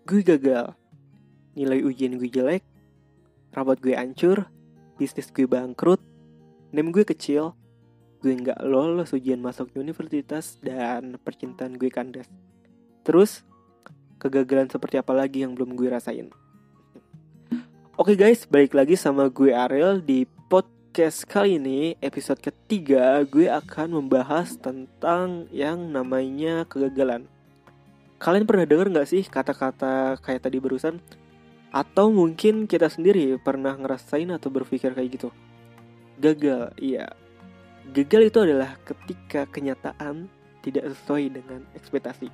Gue gagal, nilai ujian gue jelek, rapot gue hancur, bisnis gue bangkrut, NEM gue kecil, gue gak lolos ujian masuk universitas, dan percintaan gue kandas. Terus, kegagalan seperti apa lagi yang belum gue rasain? Oke guys, balik lagi sama gue Ariel. Di podcast kali ini, episode ketiga, gue akan membahas tentang yang namanya kegagalan. Kalian pernah dengar gak sih kata-kata kayak tadi barusan? Atau mungkin kita sendiri pernah ngerasain atau berpikir kayak gitu? Gagal, iya. Gagal itu adalah ketika kenyataan tidak sesuai dengan ekspektasi.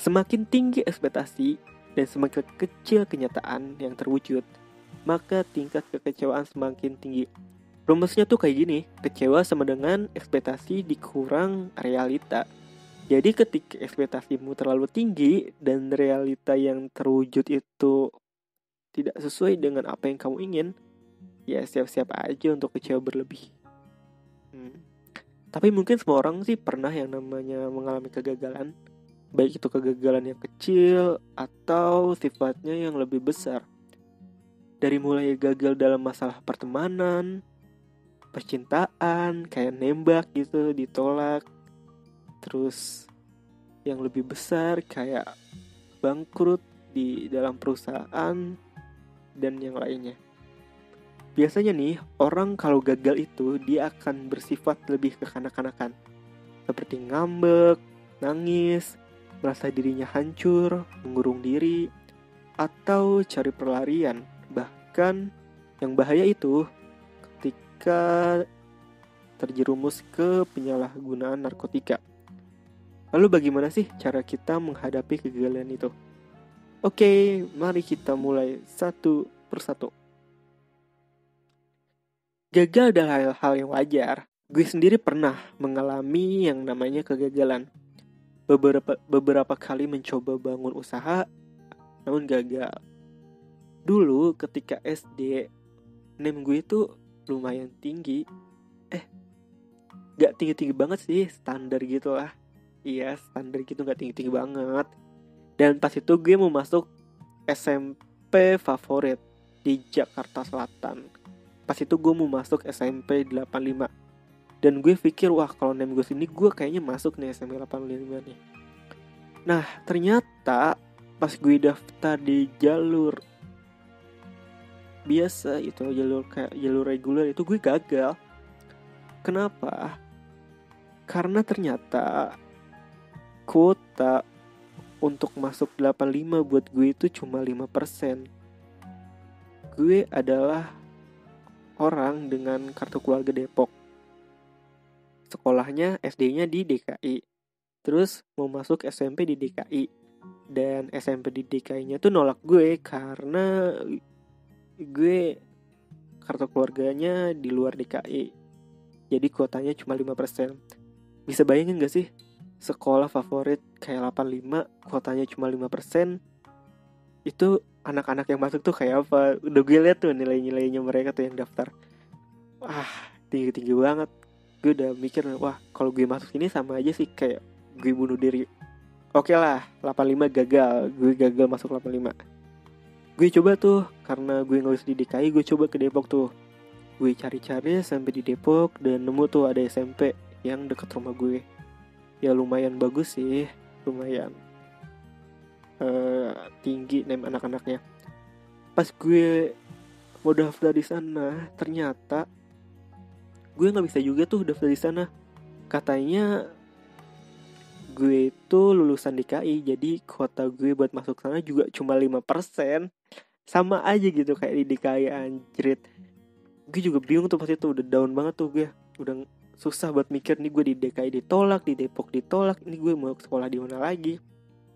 Semakin tinggi ekspektasi dan semakin kecil kenyataan yang terwujud, maka tingkat kekecewaan semakin tinggi. Rumusnya tuh kayak gini, kecewa sama dengan ekspektasi dikurang realita. Jadi ketika ekspektasimu terlalu tinggi dan realita yang terwujud itu tidak sesuai dengan apa yang kamu ingin, ya siap-siap aja untuk kecewa berlebih. Tapi mungkin semua orang sih pernah yang namanya mengalami kegagalan, baik itu kegagalan yang kecil atau sifatnya yang lebih besar. Dari mulai gagal dalam masalah pertemanan, percintaan, kayak nembak gitu, ditolak. Terus yang lebih besar kayak bangkrut di dalam perusahaan dan yang lainnya. Biasanya nih, orang kalau gagal itu dia akan bersifat lebih kekanak-kanakan. Seperti ngambek, nangis, merasa dirinya hancur, mengurung diri, atau cari pelarian. Bahkan yang bahaya itu ketika terjerumus ke penyalahgunaan narkotika. Lalu bagaimana sih cara kita menghadapi kegagalan itu? Oke, mari kita mulai satu persatu. Gagal adalah hal yang wajar. Gue sendiri pernah mengalami yang namanya kegagalan. Beberapa kali mencoba bangun usaha, namun gagal. Dulu ketika SD, NEM gue itu lumayan tinggi. Gak tinggi-tinggi banget sih, standar gitu lah. Iya, standar gitu, gak tinggi-tinggi banget. Dan pas itu gue mau masuk SMP favorit di Jakarta Selatan. Pas itu gue mau masuk SMP 85. Dan gue pikir, wah kalau NEM gue sini, gue kayaknya masuk nih SMP 85 nih. Nah, ternyata pas gue daftar di jalur biasa itu, jalur reguler itu, gue gagal. Kenapa? Karena ternyata kuota untuk masuk 85 buat gue itu cuma 5%. Gue adalah orang dengan kartu keluarga Depok. Sekolahnya SD-nya di DKI. Terus mau masuk SMP di DKI. Dan SMP di DKI-nya tuh nolak gue karena gue kartu keluarganya di luar DKI. Jadi kuotanya cuma 5%. Bisa bayangin gak sih? Sekolah favorit kayak 85, kuotanya cuma 5%. Itu anak-anak yang masuk tuh kayak apa? Udah gue liat tuh nilai-nilainya mereka tuh yang daftar. Wah, tinggi-tinggi banget. Gue udah mikir, wah kalau gue masuk sini sama aja sih kayak gue bunuh diri. Oke lah, 85 gagal. Gue gagal masuk 85. Gue coba tuh, karena gue gak bisa di DKI, gue coba ke Depok tuh. Gue cari-cari sampai di Depok dan nemu tuh ada SMP yang deket rumah gue. Ya lumayan bagus sih, lumayan tinggi NEM anak-anaknya. Pas gue mau daftar di sana, ternyata gue nggak bisa juga tuh daftar di sana. Katanya gue itu lulusan DKI, jadi kuota gue buat masuk sana juga cuma 5%. Sama aja gitu kayak di DKI, anjrit. Gue juga bingung tuh pas itu, udah down banget tuh gue. Udah susah buat mikir nih, gue di DKI ditolak, di Depok ditolak, ini gue mau sekolah di mana lagi.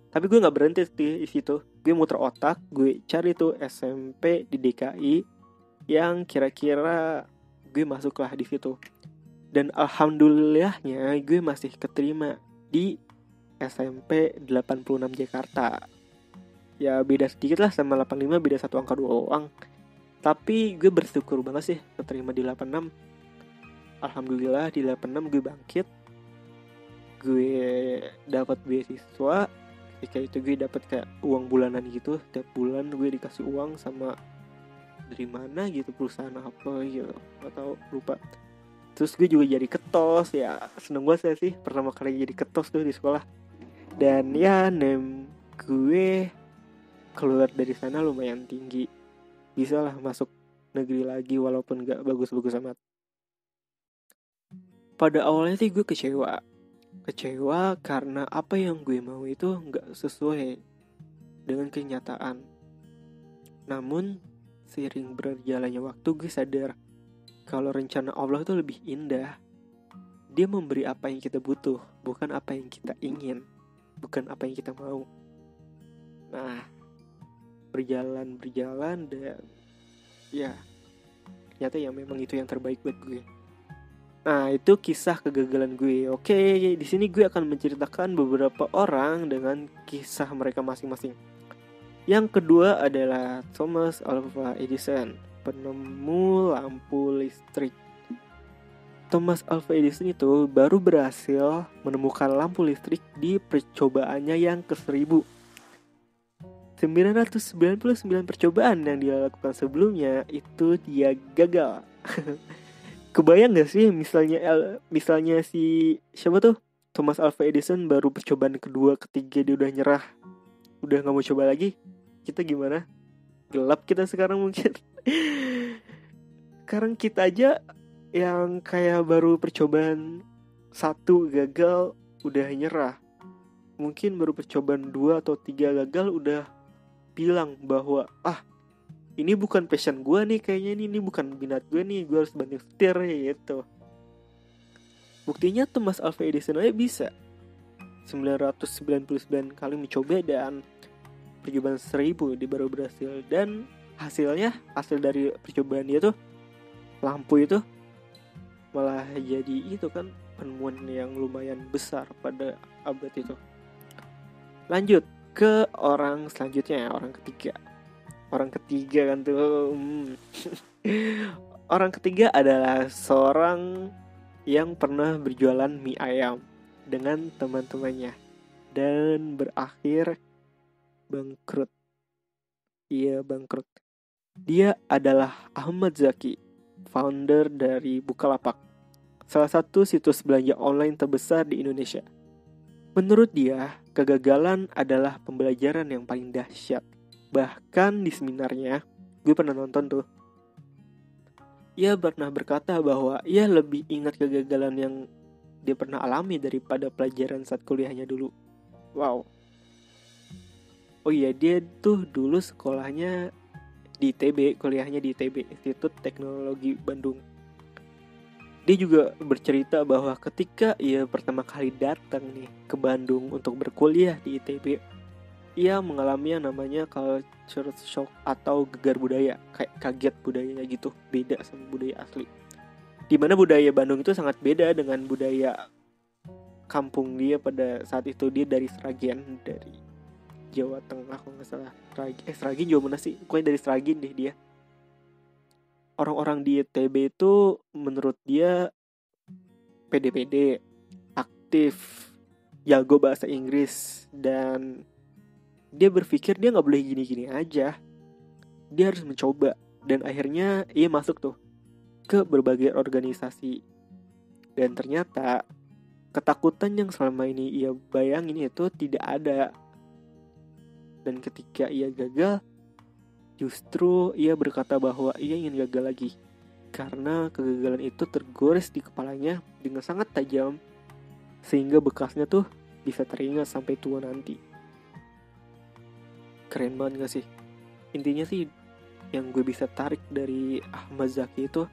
Tapi gue nggak berhenti di situ. Gue muter otak, gue cari tuh SMP di DKI yang kira-kira gue masuklah di situ. Dan alhamdulillahnya gue masih keterima di SMP 86 Jakarta. Ya beda sedikit lah sama 85, beda satu angka doang. Tapi gue bersyukur banget sih keterima di 86. Alhamdulillah di 86 gue bangkit. Gue dapat beasiswa ketika itu gue dapat kayak uang bulanan gitu. Tiap bulan gue dikasih uang sama dari mana gitu, perusahaan apa gitu, atau lupa. Terus gue juga jadi ketos, ya seneng banget saya sih pertama kali jadi ketos tuh di sekolah. Dan ya name gue keluar dari sana lumayan tinggi, bisa lah masuk negeri lagi walaupun gak bagus-bagus amat. Pada awalnya sih gue kecewa karena apa yang gue mau itu gak sesuai dengan kenyataan. Namun seiring berjalannya waktu gue sadar kalau rencana Allah itu lebih indah. Dia memberi apa yang kita butuh, bukan apa yang kita ingin, bukan apa yang kita mau. Nah, berjalan dan ya ternyata ya memang itu yang terbaik buat gue. Nah, itu kisah kegagalan gue. Oke, di sini gue akan menceritakan beberapa orang dengan kisah mereka masing-masing. Yang kedua adalah Thomas Alva Edison, penemu lampu listrik. Thomas Alva Edison itu baru berhasil menemukan lampu listrik di percobaannya yang ke-1000. 999 percobaan yang dia lakukan sebelumnya itu dia gagal. Kebayang gak sih misalnya si siapa tuh, Thomas Alva Edison baru percobaan kedua, ketiga dia udah nyerah, udah gak mau coba lagi, kita gimana? Gelap kita sekarang mungkin. Sekarang kita aja yang kayak baru percobaan 1 gagal udah nyerah, mungkin baru percobaan 2 atau 3 gagal udah bilang bahwa ini bukan passion gue nih, kayaknya ini bukan minat gue nih, gue harus banting setir gitu. Buktinya Thomas Alva Edison aja bisa 999 kali mencoba dan percobaan 1000 dia baru berhasil. Dan hasil dari percobaan dia tuh, lampu itu malah jadi itu kan penemuan yang lumayan besar pada abad itu. Lanjut ke orang selanjutnya, orang ketiga kan tuh. Orang ketiga adalah seorang yang pernah berjualan mie ayam dengan teman-temannya dan berakhir bangkrut. Iya, bangkrut. Dia adalah Ahmad Zaki, founder dari Bukalapak, salah satu situs belanja online terbesar di Indonesia. Menurut dia, kegagalan adalah pembelajaran yang paling dahsyat. Bahkan di seminarnya, gue pernah nonton tuh, ia pernah berkata bahwa ia lebih ingat kegagalan yang dia pernah alami daripada pelajaran saat kuliahnya dulu. Wow. Oh iya, dia tuh dulu sekolahnya di ITB, kuliahnya di ITB, Institut Teknologi Bandung. Dia juga bercerita bahwa ketika ia pertama kali datang nih ke Bandung untuk berkuliah di ITB, ia mengalami yang namanya culture shock atau gegar budaya, kayak kaget budayanya gitu, beda sama budaya asli. Dimana budaya Bandung itu sangat beda dengan budaya kampung dia pada saat itu. Dia dari Sragen, dari Jawa Tengah kalau nggak salah. Sragen Jawa mana sih? Pokoknya dari Sragen deh dia. Orang-orang di ITB itu menurut dia pede-pede, aktif, jago bahasa Inggris, dan dia berpikir dia gak boleh gini-gini aja, dia harus mencoba. Dan akhirnya ia masuk tuh ke berbagai organisasi. Dan ternyata ketakutan yang selama ini ia bayangin itu tidak ada. Dan ketika ia gagal, justru ia berkata bahwa ia ingin gagal lagi, karena kegagalan itu tergores di kepalanya dengan sangat tajam, sehingga bekasnya tuh bisa teringat sampai tua nanti. Keren banget gak sih? Intinya sih yang gue bisa tarik dari Ahmad Zaki itu,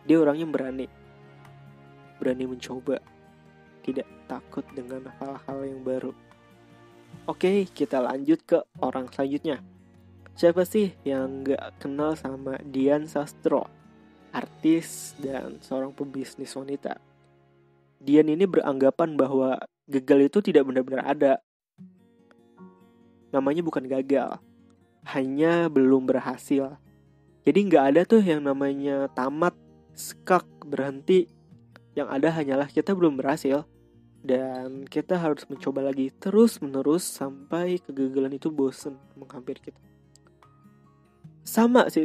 dia orangnya berani mencoba, tidak takut dengan hal-hal yang baru. Oke, kita lanjut ke orang selanjutnya. Siapa sih yang gak kenal sama Dian Sastro, artis dan seorang pebisnis wanita. Dian ini beranggapan bahwa gagal itu tidak benar-benar ada. Namanya bukan gagal, hanya belum berhasil. Jadi gak ada tuh yang namanya tamat, skak, berhenti. Yang ada hanyalah kita belum berhasil. Dan kita harus mencoba lagi terus menerus sampai kegagalan itu bosen menghampiri kita. Sama sih,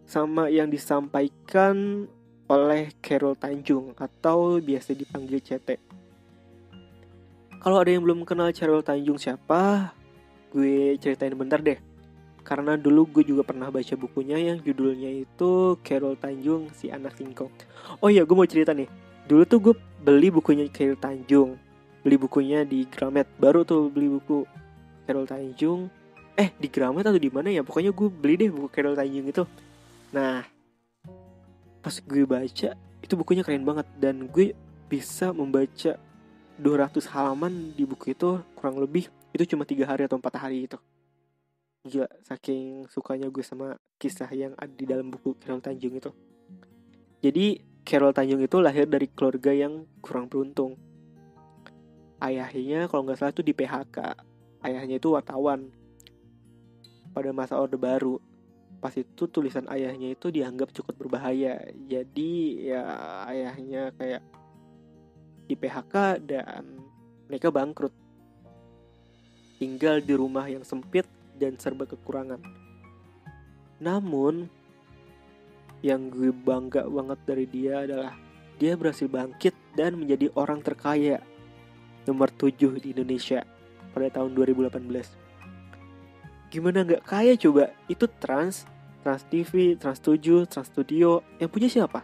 sama yang disampaikan oleh Carol Tanjung atau biasa dipanggil CT. Kalau ada yang belum kenal Carol Tanjung siapa, gue ceritain bentar deh. Karena dulu gue juga pernah baca bukunya yang judulnya itu Carol Tanjung, Si Anak Singkong. Oh iya, gue mau cerita nih. Dulu tuh gue beli bukunya Carol Tanjung. Beli bukunya di Gramet. Baru tuh beli buku Carol Tanjung. Di Gramet atau di mana ya? Pokoknya gue beli deh buku Carol Tanjung itu. Nah, pas gue baca, itu bukunya keren banget. Dan gue bisa membaca 200 halaman di buku itu kurang lebih. Itu cuma 3 hari atau 4 hari gitu. Gila, saking sukanya gue sama kisah yang ada di dalam buku Carol Tanjung itu. Jadi Carol Tanjung itu lahir dari keluarga yang kurang beruntung. Ayahnya kalau gak salah itu di PHK. Ayahnya itu wartawan pada masa Orde Baru. Pas itu tulisan ayahnya itu dianggap cukup berbahaya. Jadi ya ayahnya kayak di PHK dan mereka bangkrut. Tinggal di rumah yang sempit dan serba kekurangan. Namun yang gue bangga banget dari dia adalah dia berhasil bangkit dan menjadi orang terkaya nomor 7 di Indonesia pada tahun 2018. Gimana gak kaya coba? Itu Trans TV, Trans 7, Trans Studio. Yang punya siapa?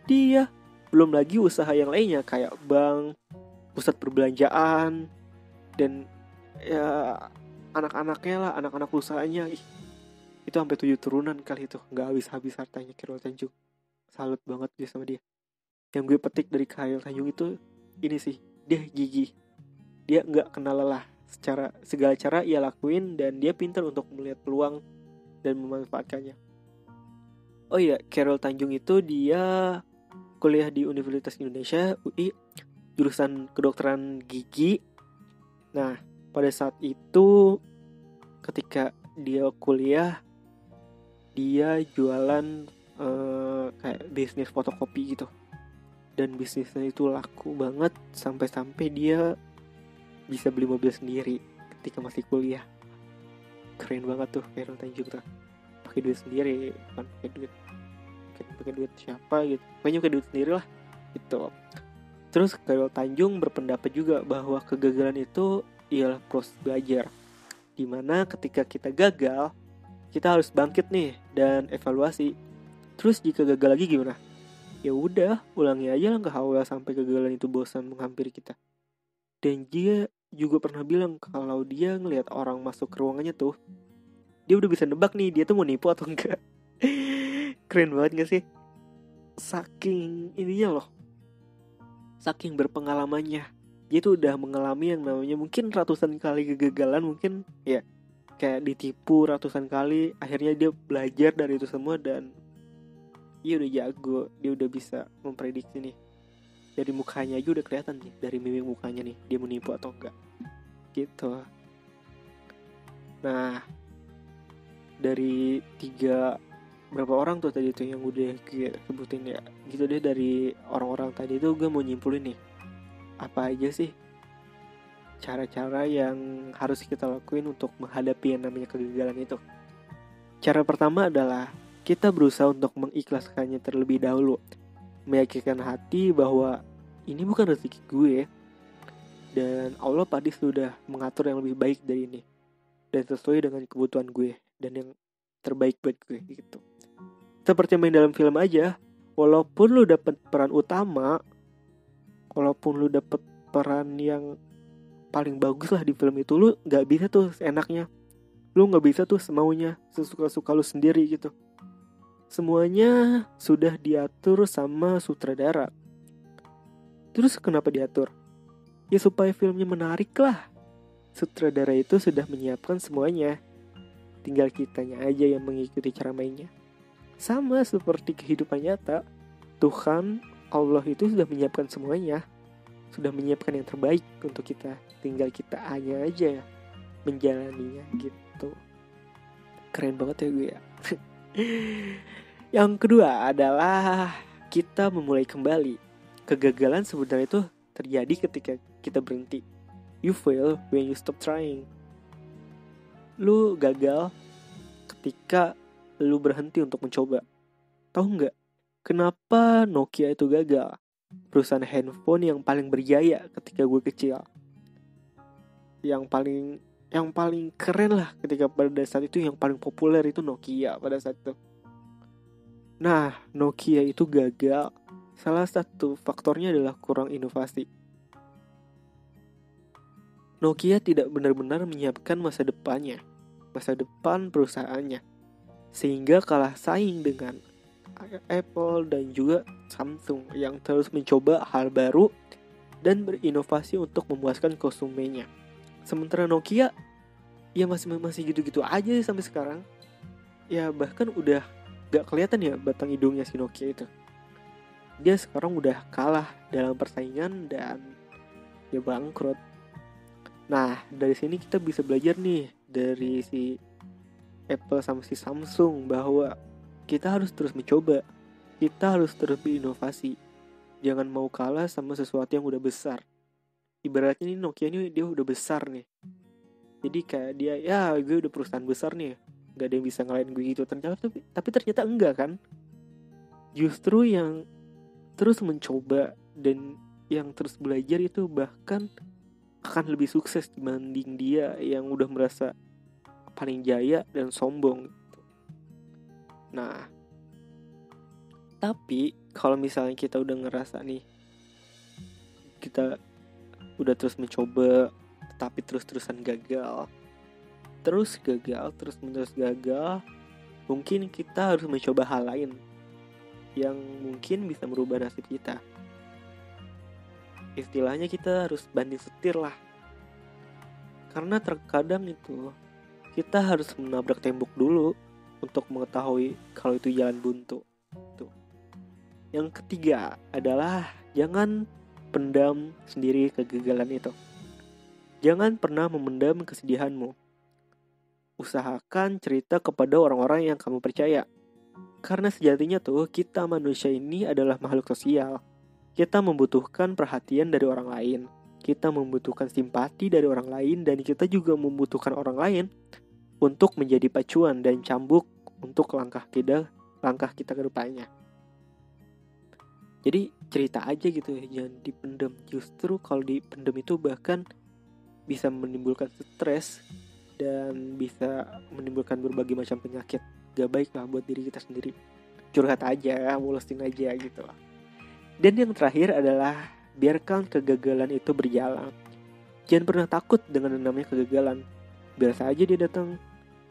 Dia. Belum lagi usaha yang lainnya kayak bank, pusat perbelanjaan, dan ya anak-anaknya lah, anak-anak usahanya. Itu sampai 7 turunan kali itu. Gak habis-habis hartanya Carol Tanjung. Salut banget gue sama dia. Yang gue petik dari Carol Tanjung itu ini sih, dia gigih. Dia gak kenal lelah. Secara segala cara ia lakuin dan dia pintar untuk melihat peluang dan memanfaatkannya. Oh iya, Carol Tanjung itu dia kuliah di Universitas Indonesia, UI, jurusan kedokteran gigi. Nah, pada saat itu ketika dia kuliah, dia jualan kayak bisnis fotokopi gitu. Dan bisnisnya itu laku banget sampai-sampai dia bisa beli mobil sendiri ketika masih kuliah. Keren banget tuh Carol Tanjung tuh. Pakai duit sendiri, bukan pakai duit siapa gitu. Pokoknya pakai duit sendiri lah gitu. Terus Carol Tanjung berpendapat juga bahwa kegagalan itu ialah proses belajar. Dimana ketika kita gagal, kita harus bangkit nih dan evaluasi. Terus jika gagal lagi gimana? Ya udah, ulangi aja langkah awal sampai kegagalan itu bosan menghampiri kita. Dan dia juga pernah bilang kalau dia ngelihat orang masuk ke ruangannya tuh, dia udah bisa nebak nih dia tuh mau nipu atau enggak. Keren banget gak sih? Saking ininya loh, saking berpengalamannya. Dia tuh udah mengalami yang namanya mungkin ratusan kali kegagalan, mungkin ya kayak ditipu ratusan kali. Akhirnya dia belajar dari itu semua dan dia udah jago. Dia udah bisa memprediksi nih. Dari mukanya aja udah kelihatan nih, dari mimik mukanya nih, dia menipu atau enggak gitu. Nah, dari 3 berapa orang tuh tadi tuh yang udah gue sebutin ya, gitu deh. Dari orang-orang tadi tuh gue mau nyimpulin nih, apa aja sih cara-cara yang harus kita lakuin untuk menghadapi yang namanya kegagalan itu. Cara pertama adalah kita berusaha untuk mengikhlaskannya terlebih dahulu, meyakinkan hati bahwa ini bukan rezeki gue dan Allah pasti sudah mengatur yang lebih baik dari ini dan sesuai dengan kebutuhan gue dan yang terbaik buat gue gitu. Seperti main dalam film aja, walaupun lu dapet peran utama, walaupun lu dapet peran yang paling bagus lah di film itu, lu nggak bisa tuh seenaknya, lu nggak bisa tuh semaunya, sesuka-suka lu sendiri gitu. Semuanya sudah diatur sama sutradara. Terus kenapa diatur? Ya supaya filmnya menarik lah. Sutradara itu sudah menyiapkan semuanya. Tinggal kitanya aja yang mengikuti cara mainnya. Sama seperti kehidupan nyata, Tuhan, Allah itu sudah menyiapkan semuanya. Sudah menyiapkan yang terbaik untuk kita. Tinggal kita hanya aja menjalaninya gitu. Keren banget ya gue ya. Yang kedua adalah kita memulai kembali. Kegagalan sebenarnya itu terjadi ketika kita berhenti. You fail when you stop trying. Lu gagal ketika lu berhenti untuk mencoba. Tahu nggak kenapa Nokia itu gagal? Perusahaan handphone yang paling berjaya ketika gue kecil, yang paling keren lah ketika pada saat itu, yang paling populer itu Nokia pada saat itu. Nah, Nokia itu gagal. Salah satu faktornya adalah kurang inovasi. Nokia tidak benar-benar menyiapkan masa depannya, masa depan perusahaannya, sehingga kalah saing dengan Apple dan juga Samsung yang terus mencoba hal baru dan berinovasi untuk memuaskan konsumennya. Sementara Nokia ya masih gitu-gitu aja sampai sekarang. Ya bahkan udah gak kelihatan ya batang hidungnya si Nokia itu. Dia sekarang udah kalah dalam persaingan dan ya bangkrut. Nah, dari sini kita bisa belajar nih dari si Apple sama si Samsung bahwa kita harus terus mencoba. Kita harus terus berinovasi. Jangan mau kalah sama sesuatu yang udah besar. Ibaratnya nih Nokia ini dia udah besar nih. Jadi kayak dia, ya gue udah perusahaan besar nih, gak ada yang bisa ngalahin gue gitu. Tapi ternyata enggak kan. Justru yang terus mencoba dan yang terus belajar itu bahkan akan lebih sukses dibanding dia yang udah merasa paling jaya dan sombong. Nah, tapi kalau misalnya kita udah ngerasa nih, kita udah terus mencoba tapi terus-terusan gagal, terus menerus gagal, mungkin kita harus mencoba hal lain yang mungkin bisa merubah nasib kita. Istilahnya kita harus banding setir lah. Karena terkadang itu kita harus menabrak tembok dulu untuk mengetahui kalau itu jalan buntu. Tuh. Yang ketiga adalah jangan pendam sendiri kegagalan itu. Jangan pernah memendam kesedihanmu. Usahakan cerita kepada orang-orang yang kamu percaya. Karena sejatinya tuh kita manusia ini adalah makhluk sosial. Kita membutuhkan perhatian dari orang lain. Kita membutuhkan simpati dari orang lain. Dan kita juga membutuhkan orang lain untuk menjadi pacuan dan cambuk untuk langkah kita ke depannya. Jadi cerita aja gitu ya, jangan dipendam. Justru kalau dipendam itu bahkan bisa menimbulkan stres dan bisa menimbulkan berbagai macam penyakit. Gak baik lah buat diri kita sendiri. Curhat aja, mulesin aja gitu lah. Dan yang terakhir adalah biarkan kegagalan itu berjalan. Jangan pernah takut dengan namanya kegagalan. Biasa aja dia datang.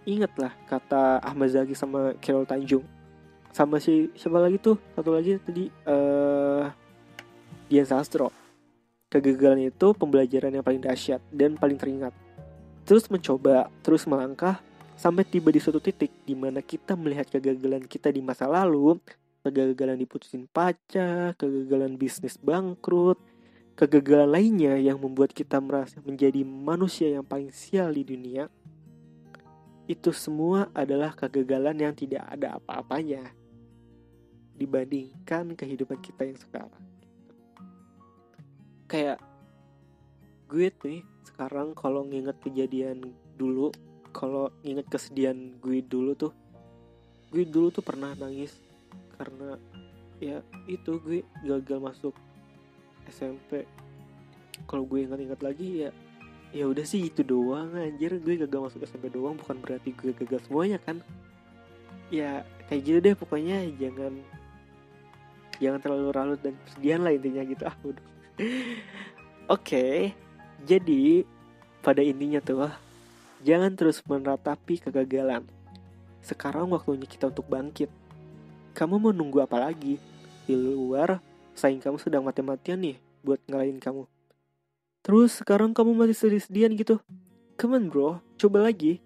Ingatlah kata Ahmad Zaki sama Carol Tanjung. Sama siapa lagi tuh? Satu lagi tadi Dian Sastro. Kegagalan itu pembelajaran yang paling dahsyat dan paling teringat. Terus mencoba, terus melangkah sampai tiba di suatu titik di mana kita melihat kegagalan kita di masa lalu, kegagalan diputusin pacar, kegagalan bisnis bangkrut, kegagalan lainnya yang membuat kita merasa menjadi manusia yang paling sial di dunia. Itu semua adalah kegagalan yang tidak ada apa-apanya dibandingkan kehidupan kita yang sekarang. Kayak gue nih sekarang kalau nginget kejadian dulu, kalau nginget kesedihan gue dulu tuh pernah nangis karena ya itu gue gagal masuk SMP. Kalau gue ingat-ingat lagi ya udah sih itu doang anjir, gue gagal masuk SMP doang, bukan berarti gue gagal semuanya kan. Ya kayak gitu deh pokoknya, jangan terlalu ralut dan kesedihan lah intinya gitu. Udah. Oke, jadi pada intinya tuh jangan terus meratapi kegagalan. Sekarang waktunya kita untuk bangkit. Kamu mau nunggu apa lagi? Di luar saing kamu sedang mati-matian nih buat ngalahin kamu. Terus sekarang kamu masih sedih-sedihan gitu. Come on bro, coba lagi.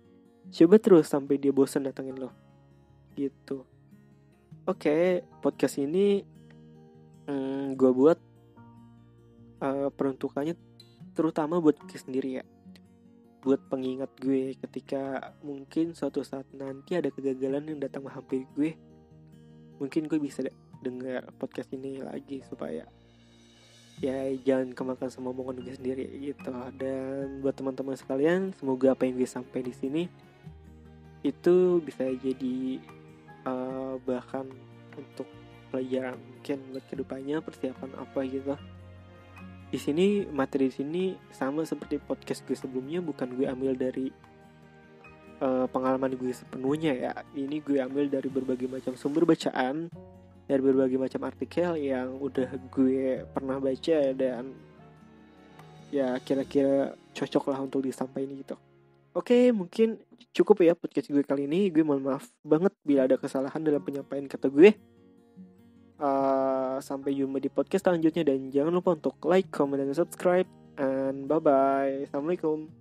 Coba terus sampai dia bosan datengin lo. Gitu. Oke, podcast ini gue buat peruntukannya terutama buat gue sendiri ya. Buat pengingat gue ketika mungkin suatu saat nanti ada kegagalan yang datang menghampiri gue. Mungkin gue bisa dengar podcast ini lagi supaya ya jangan kemakan sama omongan gue sendiri gitu. Dan buat teman-teman sekalian, semoga apa yang gue sampaikan di sini itu bisa jadi bahkan untuk pelajaran mungkin buat kedepannya, persiapan apa gitu. Di sini materi di sini sama seperti podcast gue sebelumnya, bukan gue ambil dari pengalaman gue sepenuhnya ya. Ini gue ambil dari berbagai macam sumber bacaan, dari berbagai macam artikel yang udah gue pernah baca, dan ya kira-kira cocok lah untuk disampaikan gitu. Oke, mungkin cukup ya podcast gue kali ini. Gue mohon maaf banget bila ada kesalahan dalam penyampaian kata gue. Sampai jumpa di podcast selanjutnya, dan jangan lupa untuk like, comment, dan subscribe. And bye-bye. Assalamualaikum.